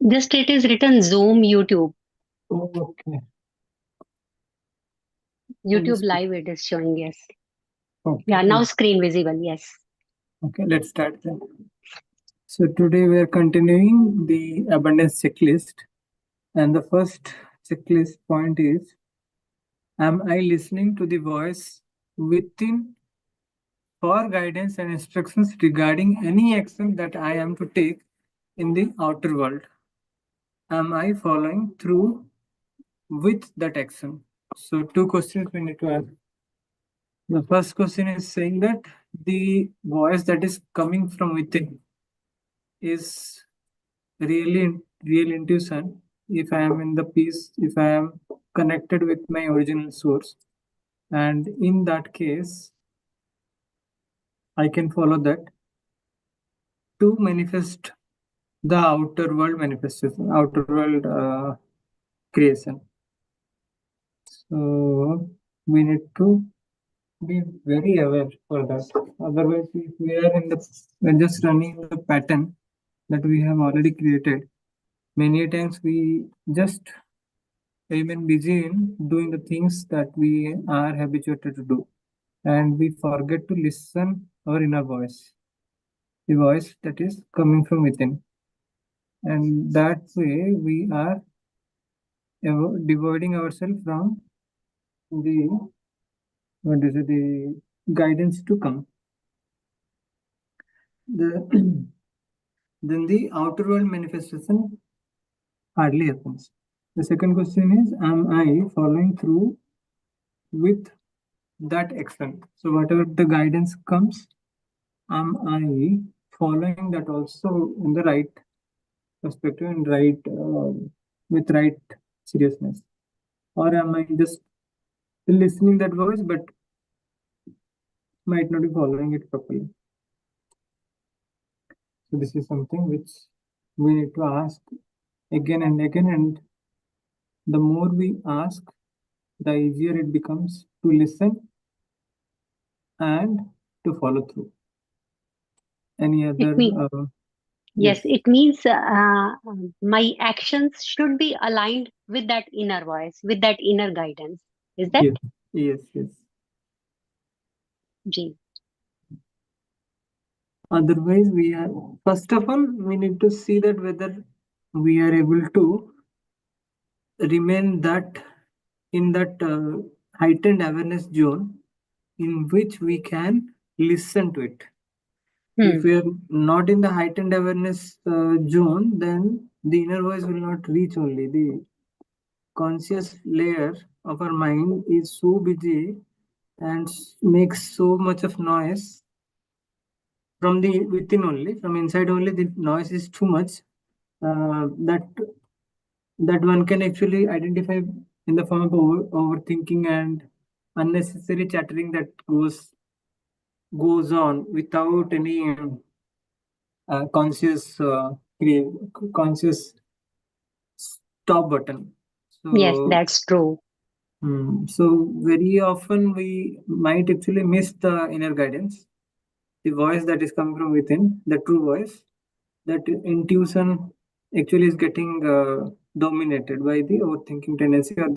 Just it is written Zoom YouTube. Oh, okay. YouTube Understood. Live it is showing, yes. Okay. Yeah, now screen visible, yes. Okay, let's start then. So today we are continuing the abundance checklist, and the first checklist point is: am I listening to the voice within for guidance and instructions regarding any action that I am to take in the outer world? Am I following through with that action? So, two questions we need to ask. The first question is saying that the voice that is coming from within is really real intuition. If I am in the peace, if I am connected with my original source, and in that case, I can follow that to manifest the outer world manifestation, outer world creation. So we need to be very aware for that. Otherwise, if we are in the we're just running the pattern that we have already created, many times we just remain busy in doing the things that we are habituated to do, and we forget to listen our inner voice, the voice that is coming from within, and that way we are dividing ourselves from the what is it, the guidance to come. The then the outer world manifestation hardly happens. The second question is: am I following through with that action? So whatever the guidance comes, am I following that also in the right perspective and right with right seriousness, or am I just listening that voice but might not be following it properly? So this is something which we need to ask again and again, and the more we ask, the easier it becomes to listen and to follow through. Any It other? mean Yes, Yes, it means my actions should be aligned with that inner voice, with that inner guidance. Is that yes, yes, yes. G? Otherwise, we are first of all we need to see that whether we are able to remain that in that heightened awareness zone in which we can listen to it. If Hmm. we are not in the heightened awareness zone, then the inner voice will not reach. Only the conscious layer of our mind is so busy and makes so much of noise from the within only, from inside only. The noise is too much that one can actually identify in the form of overthinking and unnecessary chattering that goes on without any conscious conscious stop button. Yes, So that's true. so very often we might actually miss the inner guidance, the voice that is coming from within, the true voice. That intuition actually is getting dominated by the overthinking tendency or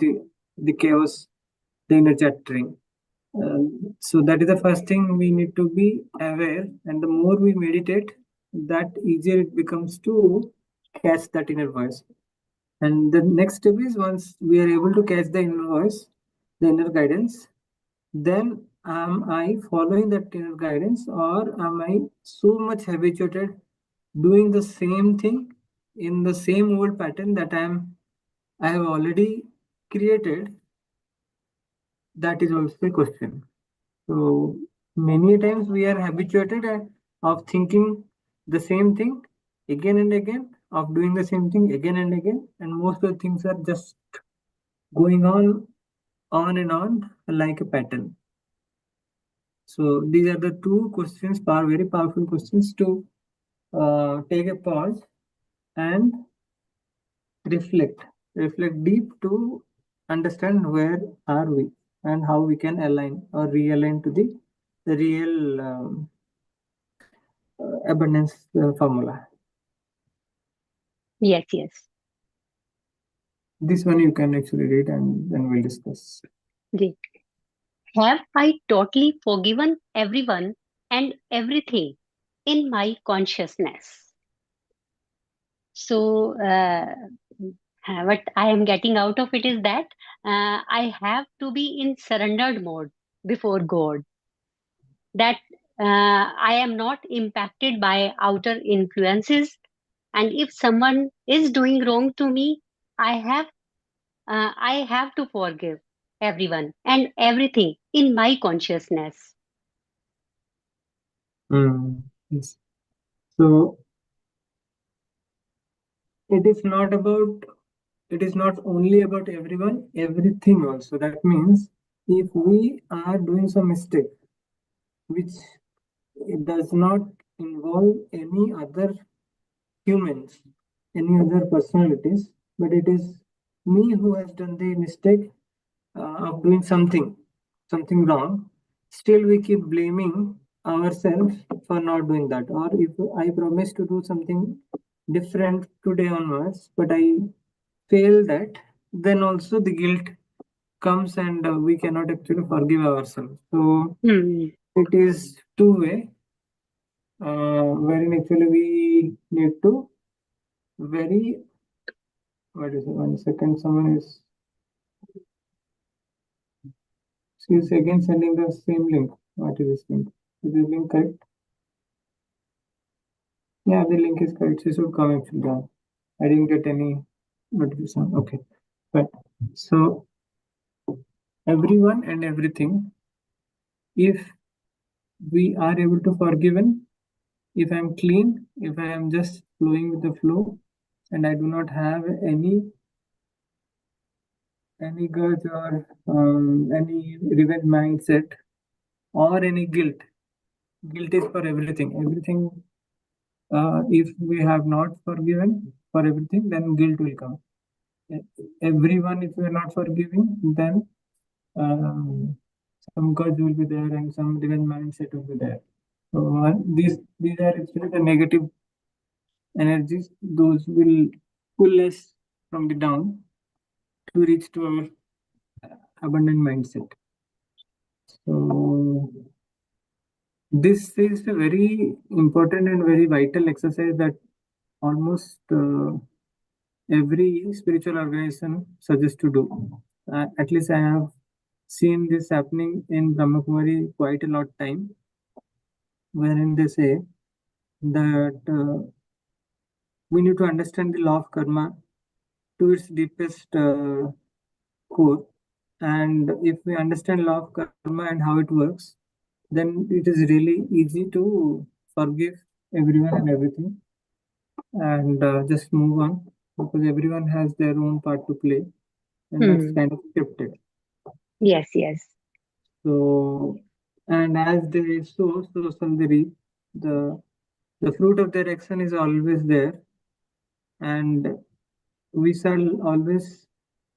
the chaos, the inner chattering. So that is the first thing we need to be aware, and the more we meditate, that easier it becomes to catch that inner voice. And the next step is, once we are able to catch the inner voice, the inner guidance, then am I following that inner guidance, or am I so much habituated doing the same thing in the same old pattern that I have already created? That is also a question. So many times we are habituated of thinking the same thing again and again, of doing the same thing again and again, and most of the things are just going on and on like a pattern. So these are the two questions, very powerful questions to take a pause and reflect, reflect deep to understand where are we and how we can align or realign to the real abundance formula. Yes, yes. This one you can actually read and then we'll discuss. Ji. Have I totally forgiven everyone and everything in my consciousness? So, what I am getting out of it is that I have to be in surrendered mode before God, that I am not impacted by outer influences. And if someone is doing wrong to me, I have I have to forgive everyone and everything in my consciousness. Yes. So it is not about, it is not only about everyone, everything also. That means if we are doing some mistake which it does not involve any other humans, any other personalities, but it is me who has done the mistake of doing something wrong, still we keep blaming ourselves for not doing that. Or if I promise to do something different today onwards, but I fail that, then also the guilt comes and we cannot actually forgive ourselves. So Hmm. it is two-way, wherein actually we need to very, what is it, 1 second, someone is, she is again sending the same link. What is this link? Is this link correct? Yeah, the link is correct. She should come actually down. I didn't get any notification. Okay. But so everyone and everything, if we are able to forgiven, if I'm clean, if I am just flowing with the flow, and I do not have any grudge or any revenge mindset or any guilt. Guilt is for everything. Everything. If we have not forgiven for everything, then guilt will come. Everyone, if we are not forgiving, then some grudge will be there and some revenge mindset will be there. So these are actually the negative energies. Those will pull us from the down to reach to our abundant mindset. So this is a very important and very vital exercise that almost every spiritual organization suggests to do. At least I have seen this happening in Brahma Kumari quite a lot time, wherein they say that we need to understand the law of karma to its deepest core. And if we understand law of karma and how it works, then it is really easy to forgive everyone and everything and just move on because everyone has their own part to play and that's Hmm. kind of scripted. Yes, yes. So, and as they sow, so shall they reap. The the fruit of their action is always there, and we shall always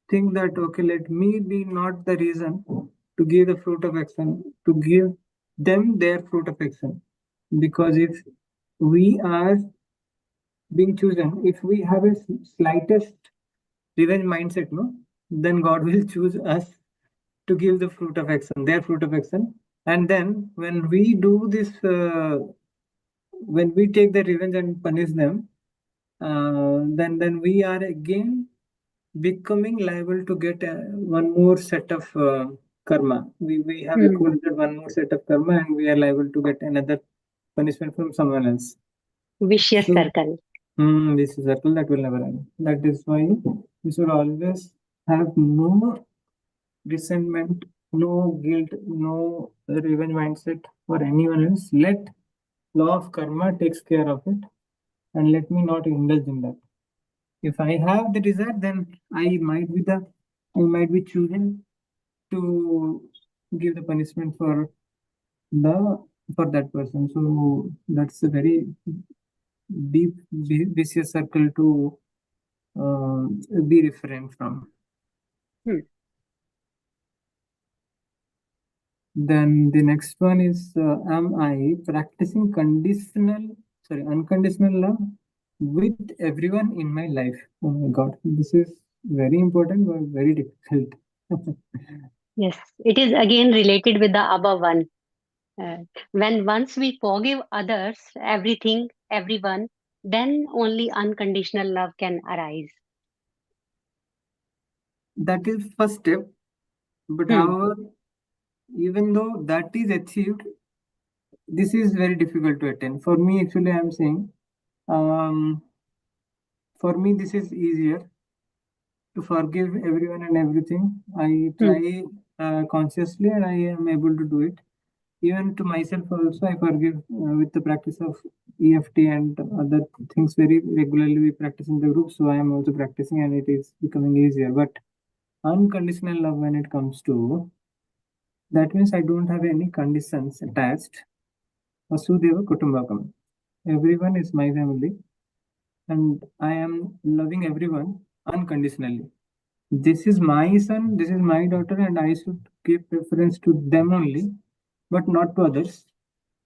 think that okay, let me be not the reason to give the fruit of action, to give them their fruit of action, because if we are being chosen, if we have a slightest revenge mindset, no, then God will choose us to give the fruit of action, their fruit of action. And then when we do this, when we take the revenge and punish them, then we are again becoming liable to get one more set of karma. We have Hmm. accumulated one more set of karma, and we are liable to get another punishment from someone else. Vicious So circle. this is a circle that will never end. That is why we should always have no resentment, no guilt, no revenge mindset for anyone else. Let law of karma takes care of it, and let me not indulge in that. If I have the desire, then I might be choosing to give the punishment the for that person. So that's a very deep vicious circle to be refrained from. Hmm. Then the next one is am I practicing unconditional love with everyone in my life. Oh my God, this is very important but very difficult. Yes, it is again related with the above one. Uh, when once we forgive others, everything, everyone, then only unconditional love can arise. That is first step. But Hmm. however, even though that is achieved, this is very difficult to attain. For me, actually, I am saying, um, for me, this is easier to forgive everyone and everything. I Hmm. try consciously and I am able to do it. Even to myself also, I forgive with the practice of EFT and other things very regularly we practice in the group. So I am also practicing and it is becoming easier. But unconditional love when it comes to that means I don't have any conditions attached. Vasudeva Kutumbakam. Everyone is my family and I am loving everyone unconditionally. This is my son, this is my daughter, and I should give preference to them only, but not to others,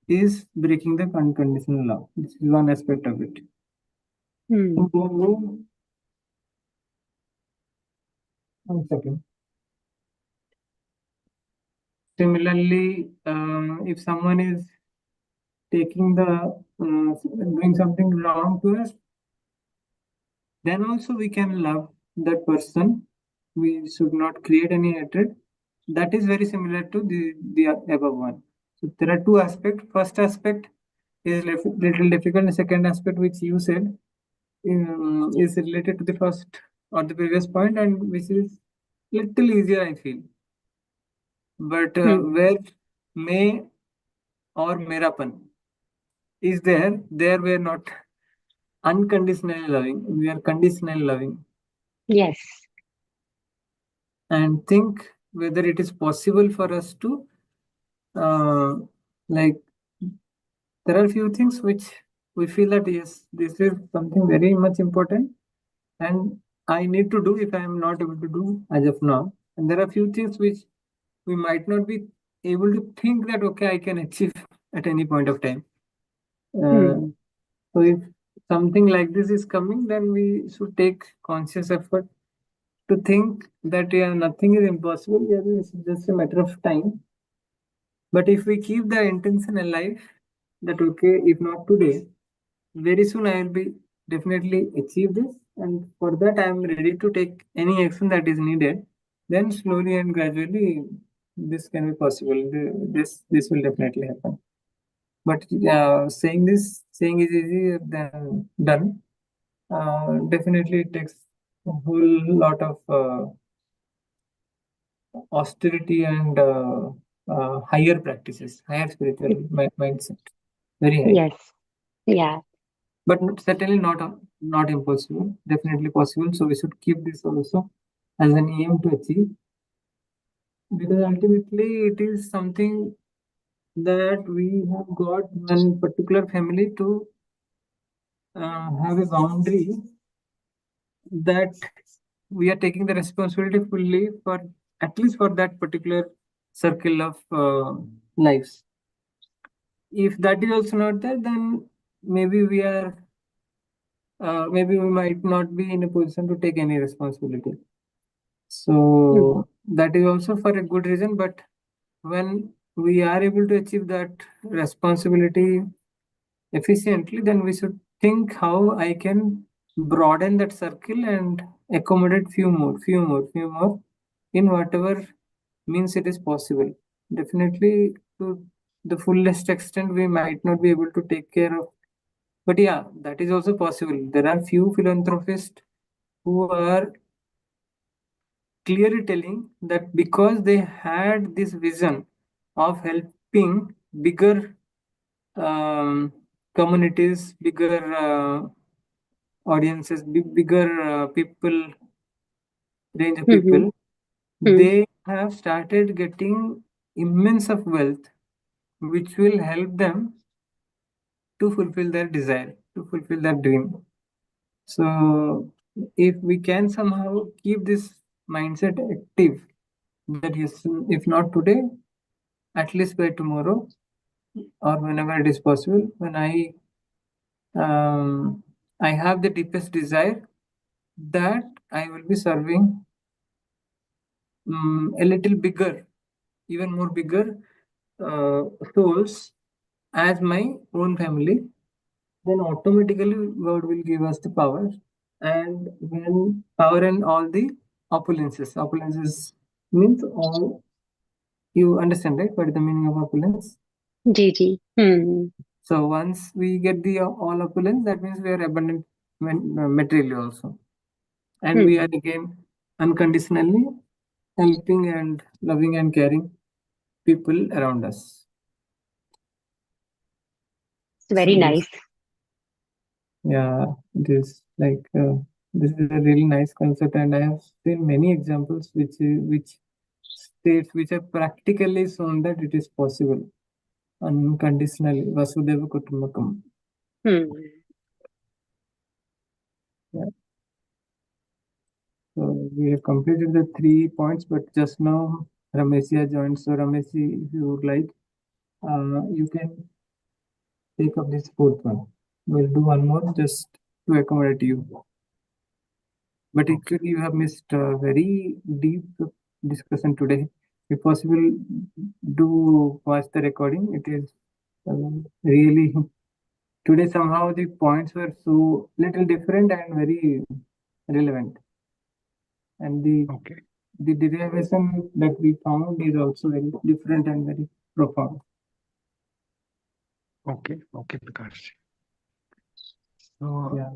is breaking the unconditional love. This is one aspect of it. Hmm. One second. Similarly, if someone is taking the doing something wrong to us, then also we can love that person. We should not create any hatred. That is very similar to the above one. So there are two aspects. First aspect is little difficult. The second aspect, which you said, is related to the first or the previous point, and which is little easier, I feel. But Hmm. where may or merapan is there we are not unconditionally loving. We are conditionally loving, Yes. and think whether it is possible for us to uh, like there are few things which we feel that yes, this is something very much important and I need to do if I am not able to do as of now, and there are few things which we might not be able to think that okay, I can achieve at any point of time. uh, Hmm. so if something like this is coming, then we should take conscious effort to think that yeah, nothing is impossible. Yeah, it's just a matter of time. But if we keep the intention alive, that okay, if not today, very soon I will be definitely achieve this, and for that I am ready to take any action that is needed. Then slowly and gradually, this can be possible. This will definitely happen. But saying is easy than done. Definitely, it takes a whole lot of austerity and higher practices, higher spiritual mindset, very high. Yes. Yeah. But certainly not impossible. Definitely possible. So we should keep this also as an aim to achieve, because ultimately it is something that we have got one particular family to have a boundary that we are taking the responsibility fully for at least for that particular circle of lives. If that is also not there, then maybe maybe we might not be in a position to take any responsibility. Hmm. So that is also for a good reason. But when we are able to achieve that responsibility efficiently, then we should think how I can broaden that circle and accommodate few more in whatever means it is possible. Definitely, to the fullest extent, we might not be able to take care of. But yeah, that is also possible. There are few philanthropists who are clearly telling that because they had this vision of helping bigger um, communities, bigger audiences, bigger people, range of Hmm. people, Hmm. they have started getting immense of wealth, which will help them to fulfill their desire, to fulfill their dream. So, if we can somehow keep this mindset active, that yes, if not today, at least by tomorrow or whenever it is possible, when I um, I have the deepest desire that I will be serving a little bigger, even more bigger souls as my own family, then automatically God will give us the power. And when power and all the opulences means all, you understand, right? What is the meaning of opulence? Ji ji. So once we get the all opulence, that means we are abundant materially also, and we Hmm. are again unconditionally helping and loving and caring people around us. It's So very this, nice. yeah, this is a really nice concept, and I have seen many examples which states which have practically shown that it is possible unconditionally. Vasudeva Kutumbakam. Hmm. Yeah. So we have completed the 3 points, but just now Ramesh joined. So Ramesh, if you would like, you can take up this fourth one. We'll do one more just to accommodate you. But Okay. actually, you have missed a very deep discussion today. If possible, do watch the recording. It is really today somehow the points were so little different and very relevant, and Okay. the derivation that we found is also very different and very profound. Okay. Okay, Prakash. So, Yeah.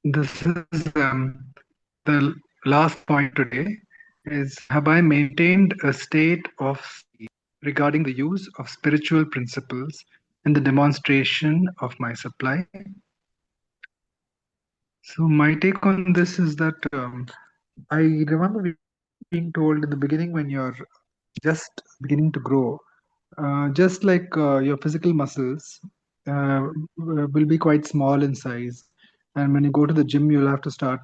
this is the last point today is have I maintained a state of sati regarding the use of spiritual principles in the demonstration of my supply? So my take on this is that I remember being told in the beginning when you're just beginning to grow, just like your physical muscles uh, will be quite small in size, and when you go to the gym, you'll have to start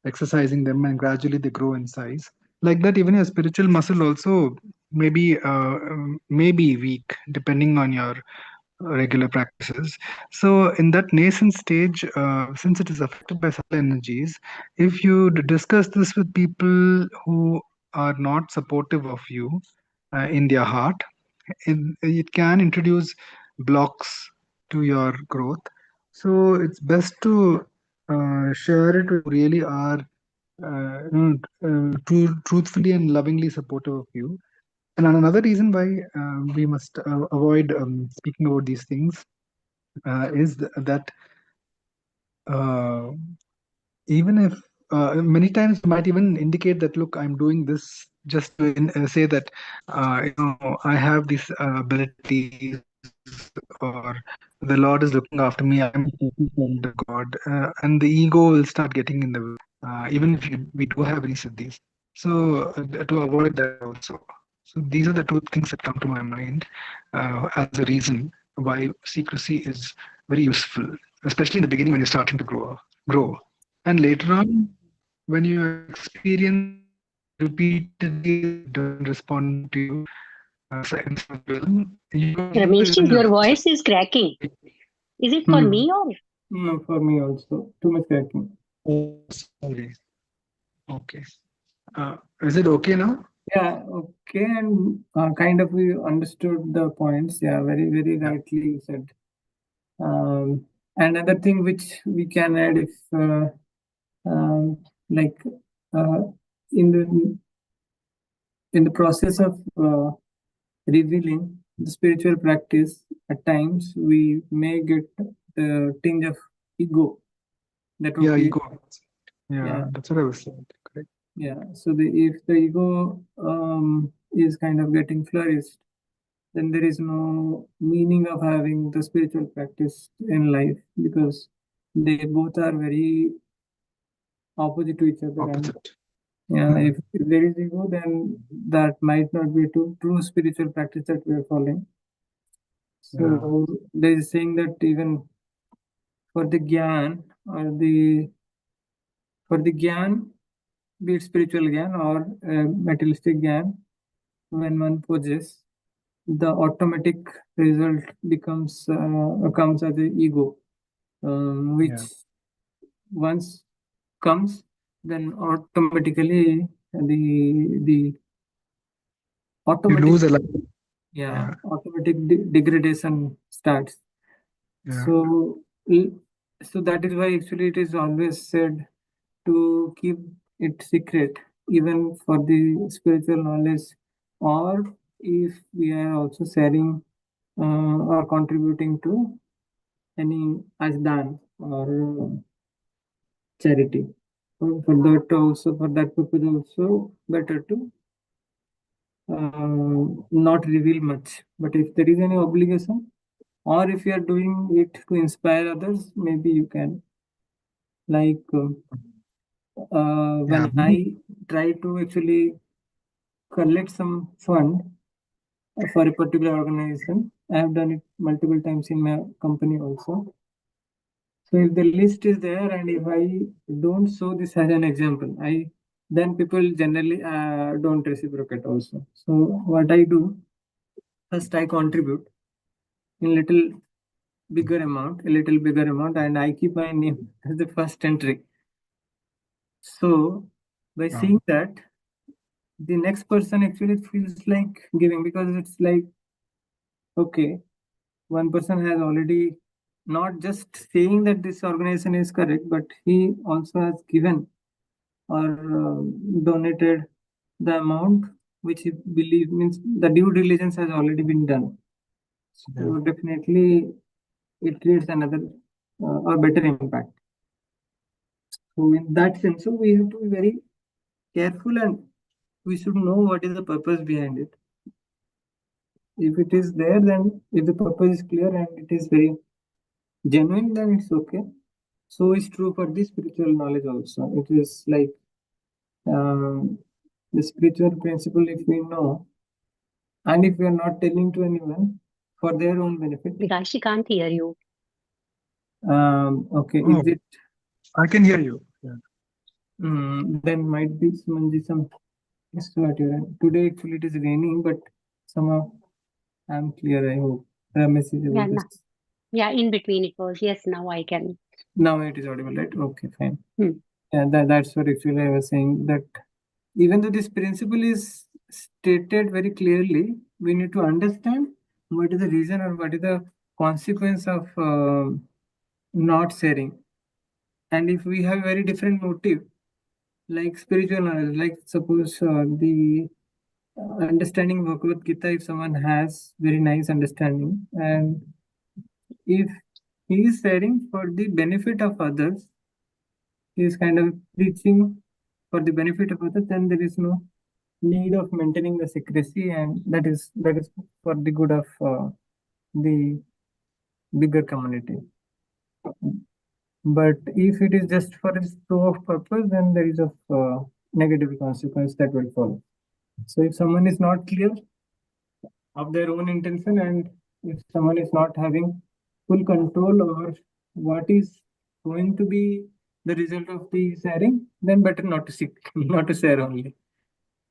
exercising them, and gradually they grow in size. Like that, even your spiritual muscle also may be weak depending on your regular practices. So, in that nascent stage, since it is affected by subtle energies, if you discuss this with people who are not supportive of you in their heart, it can introduce blocks to your growth. So it's best to share it with really are truthfully and lovingly supportive of you. And another reason why we must avoid speaking about these things that uh, even if many times you might even indicate that, look, I'm doing this just to say that I have these abilities, or the Lord is looking after me, I am a perfect child of God, and the ego will start getting in the way, even if we do have any siddhis. So to avoid that also. So these are the two things that come to my mind as a reason why secrecy is very useful, especially in the beginning when you're starting to grow. And later on, when you experience repeatedly that it doesn't respond to you in such way, you can do even Ramesh ji, your voice is cracking. Is it for Hmm. me or? No, for me also too much cracking. Oh, sorry. Okay. Is it okay now? Yeah, okay, and kind of we understood the points. Yeah, very Yeah. rightly you said. Another thing which we can add if um, like uh, in the process of revealing the spiritual practice, at times we may get the tinge of ego. That would Yeah, be, ego. Yeah, yeah, that's what I was saying. Correct. yeah. So if the ego is kind of getting flourished, then there is no meaning of having the spiritual practice in life, because they both are very opposite to each other. And Opposite. yeah, if there is ego, then that might not be true spiritual practice that we are following. Yeah. So there is saying that even for the gyan or the gyan, be it spiritual gyan or materialistic gyan, when one possesses, the automatic result becomes comes as a ego. which Yeah. once comes, then automatically the You automatic, lose a lot. yeah, Yeah. automatic degradation starts. Yeah. So l- so that is why actually it is always said to keep it secret, even for the spiritual knowledge, or if we are also sharing or contributing to any ajdan or charity. For that also, for that purpose also, better to not reveal much. But if there is any obligation, or if you are doing it to inspire others, maybe you can. Like when Yeah. I try to actually collect some fund for a particular organization, I have done it multiple times in my company also. So if the list is there and if I don't show this as an example, I then people generally don't reciprocate also. So what I do, first I contribute in a little bigger amount, and I keep my name as the first entry. So by seeing that, the next person actually feels like giving, because it's like, okay, one person has already not just saying that this organization is correct, but he also has given or donated the amount which he believe means the due diligence has already been done. Yeah. So definitely it creates another or better impact. So in that sense, so we have to be very careful, and we should know what is the purpose behind it. If it is there, then if the purpose is clear and it is very genuine, then it's okay. So is true for the spiritual knowledge also. It is like um, the spiritual principle, if we know, and if we are not telling to anyone for their own benefit, Because she can't hear you. okay, is Oh, it? I can hear you. Yeah. Then might be some issue at your end. Today actually it is raining, but somehow I'm clear. I hope Ramesh is able Yeah, to. no. Yeah, in between it was. Yes, now I can. Now it is audible, right? Okay, fine. Hmm. Yeah, that's what actually I was saying, that even though this principle is stated very clearly, we need to understand what is the reason or what is the consequence of not sharing. And if we have very different motive, like spiritual knowledge, like suppose the understanding Bhagavad Gita, if someone has very nice understanding, and if he is sharing for the benefit of others, he is kind of preaching for the benefit of others, then there is no need of maintaining the secrecy, and that is for the good of the bigger community. But if it is just for its show of purpose, then there is a negative consequence that will follow. So if someone is not clear of their own intention, and if someone is not having full control over what is going to be the result of the sharing, then better not to seek, not to share only.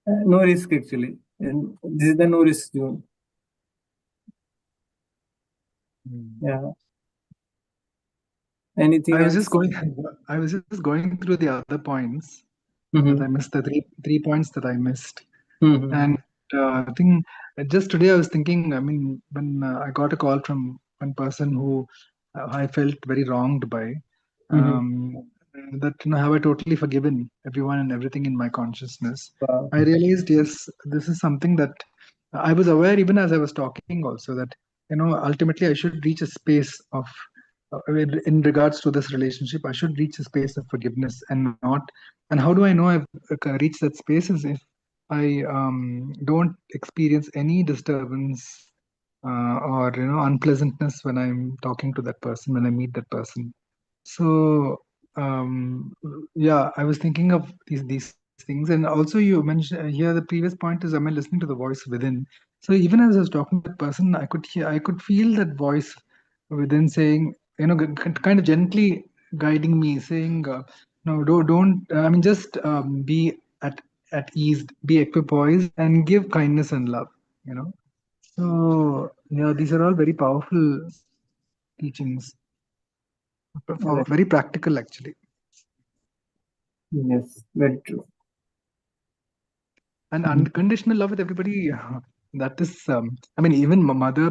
No risk actually. And this is the no risk zone. Mm. Yeah. Anything I was just else? going. I was just going through the other points that I Mm-hmm. missed. The three points that I missed. And Mm-hmm. I think just today I was thinking. I mean, when I got a call from one person who I felt very wronged by, Mm-hmm. um, that have I totally forgiven everyone and everything in my consciousness. Wow. I realized, yes, this is something that I was aware even as I was talking also, that ultimately I should reach a space of in regards to this relationship. I should reach a space of forgiveness and not. And how do I know I've reached that space? Is if I don't experience any disturbance or unpleasantness when I'm talking to that person, when I meet that person. So yeah, I was thinking of these things, and also you mentioned here the previous point is, am I listening to the voice within? So even as I was talking to that person, I could feel that voice within saying, kind of gently guiding me, saying, no, don't. I mean, just be at ease, be equipoised, and give kindness and love. You know. So yeah, these are all very powerful teachings. Right. very practical actually. Yes, very true. And Mhm. unconditional love with everybody, that is, I mean, even mother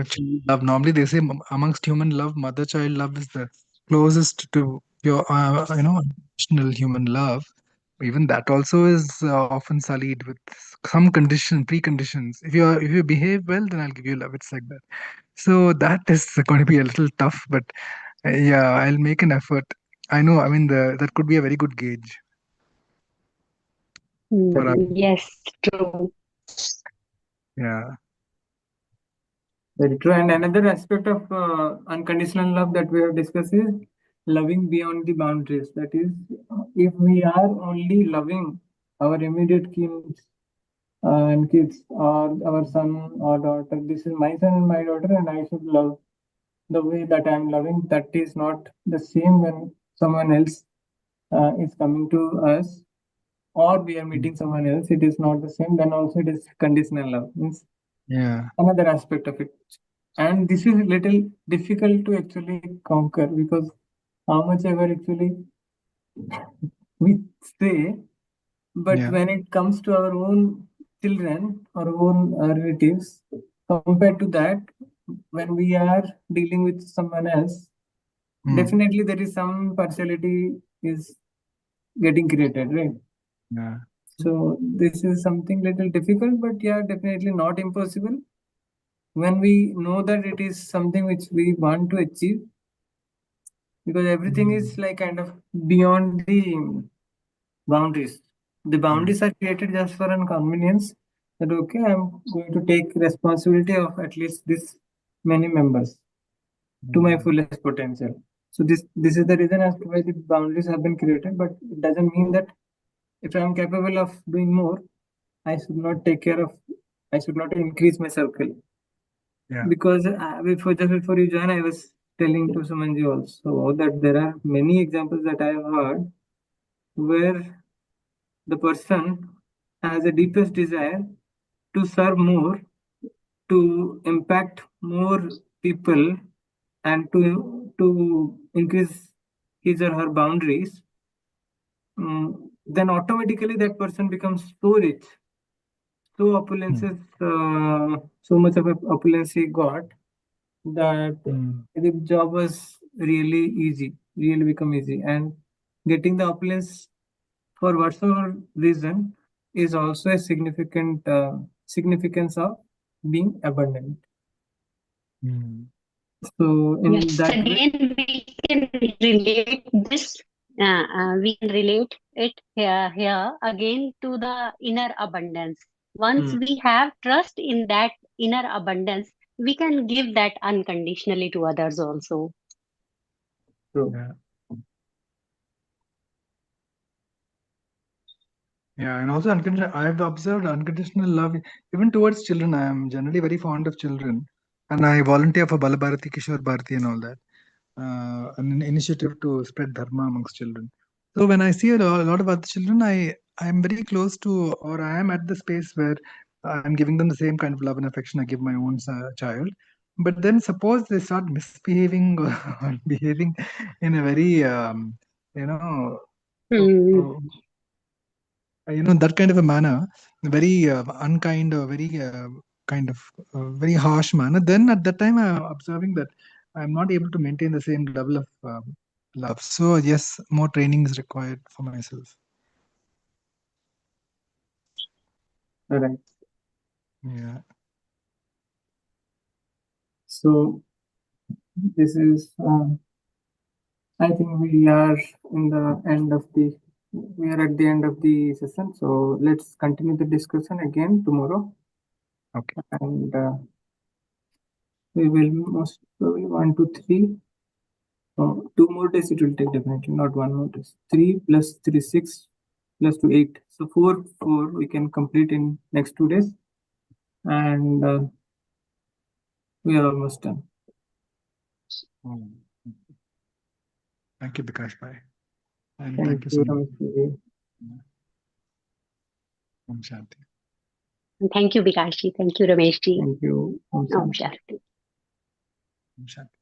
child love. Normally, they say amongst human love, mother child love is the closest to your, unconditional human love. Even that also is often sullied with some preconditions. If you behave well, then I'll give you love. It's like that. So that is going to be a little tough, but yeah, I'll make an effort. I know. I mean, that could be a very good gauge for us. Yes, true. Yeah. Very true. And another aspect of unconditional love that we have discussed is loving beyond the boundaries. That is, if we are only loving our immediate kin and kids, or our son or daughter, this is my son and my daughter, and I should love the way that I am loving. That is not the same when someone else is coming to us, or we are Mm. meeting someone else. It is not the same. Then also it is conditional love. Means Yeah. another aspect of it. And this is a little difficult to actually conquer, because how much ever actually we say, but Yeah. when it comes to our own children, our own relatives, compared to that, when we are dealing with someone else, Mm. definitely there is some partiality is getting created, right? Yeah. So this is something little difficult, but yeah, definitely not impossible. When we know that it is something which we want to achieve, because everything Mm. is like kind of beyond the boundaries. The Yeah. boundaries are created just for an convenience, that okay, I'm going to take responsibility of at least this many members to my Mm. fullest potential. So this is the reason as to why the boundaries have been created, but it doesn't mean that if I'm capable of doing more, I should not take care of, I should not increase my circle. Yeah. Because just before you join, I was telling to Sumanji also that there are many examples that I have heard where the person has a deepest desire to serve more, to impact more people, and to increase his or her boundaries. Then automatically that person becomes so rich, so Mm. opulences, so much of opulence he got, that Mm. the job was really easy, really become easy. And getting the opulence for whatsoever reason is also a significant significance of being abundant. Mm. So in Yes, that way, again, we can relate this. We can relate it here again to the inner abundance. Once hmm, we have trust in that inner abundance, we can give that unconditionally to others also. so Yeah. Yeah, and also unconditional. I've observed unconditional love even towards children. I am generally very fond of children, and I volunteer for Balabharati, Kishore Bharati, and all that. An initiative to spread dharma amongst children. So when I see a lot of other children, I am very close to, or I am at the space where I'm giving them the same kind of love and affection I give my own child. But then suppose they start misbehaving or behaving in a very you know Hmm. that kind of a manner, very unkind or very kind of very harsh manner, then at that time I'm observing that I'm not able to maintain the same level of love. So yes, more training is required for myself. right. Yeah. So this is, I think we are in the end of the, we are at the end of the session. So let's continue the discussion again tomorrow, Okay. and we will most probably 1 to 3. 2 more days it will take, definitely not 1 more days. 3 plus 3 6 plus 2 8. So 4 we can complete in next 2 days, and we are almost done. Mm. Thank you, Bikash Bhai, and thank Thank you so you, much. Rameshji. Om Shanti. Thank you, Bikashi. Thank you, Rameshji. Thank you. Om Om Shanti. Shanti. Om Shanti.